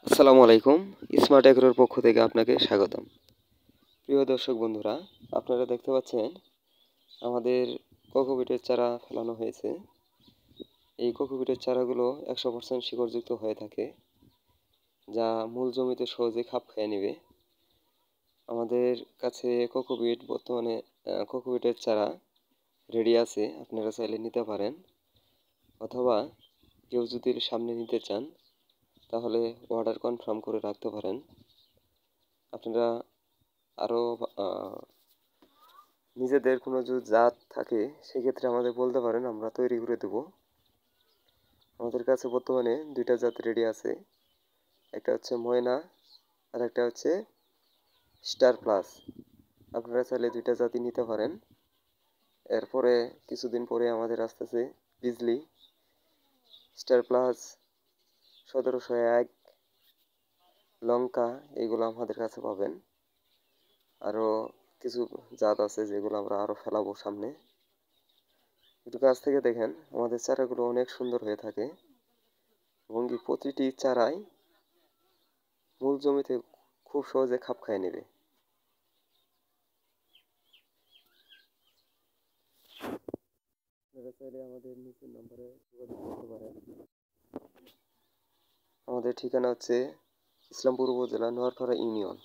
আসসালামু আলাইকুম। স্মার্ট এগ্রোর পক্ষ থেকে আপনাকে স্বাগতম। প্রিয় দর্শক বন্ধুরা, আপনারা দেখতে পাচ্ছেন আমাদের কোকোপিটের চারা ফেলানো হয়েছে। এই কোকোপিটের চারাগুলো 100% শিকড়যুক্ত হয়ে থাকে, যা মূল জমিতে সহজে খাপ খেয়ে নেবে। আমাদের কাছে কোকোপিট বর্তমানে কোকোপিটের চারা রেডি আছে, আপনারা চাইলে নিতে পারেন, অথবা কেউ যদি সামনে নিতে চান তাহলে অর্ডার কনফার্ম করে রাখতে পারেন। আপনারা আরও নিজেদের কোনো যদি জাত থাকে সেক্ষেত্রে আমাদের বলতে পারেন, আমরা তৈরি করে দেবো। আমাদের কাছে বর্তমানে দুইটা জাত রেডি আছে, একটা হচ্ছে ময়না আর একটা হচ্ছে স্টার প্লাস। আপনারা চাইলে দুইটা জাতই নিতে পারেন। এরপরে কিছুদিন পরে আমাদের আসতেছে বিজলি, স্টার প্লাস, 1701, লঙ্কা, এইগুলো আমাদের কাছে পাবেন। আরও কিছু জাত আছে যেগুলো আমরা আরও ফেলাবো সামনে। একটু কাছ থেকে দেখেন, আমাদের চারাগুলো অনেক সুন্দর হয়ে থাকে এবং কি প্রতিটি চারাই মূল জমিতে খুব সহজে খাপ খাইয়ে নেবে। আপনারা চাইলে আমাদের নিচের নাম্বারে যোগাযোগ করতে পারেন। আমাদের ঠিকানা হচ্ছে ইসলামপুর উপজেলা নোয়ারপাড়া ইউনিয়ন।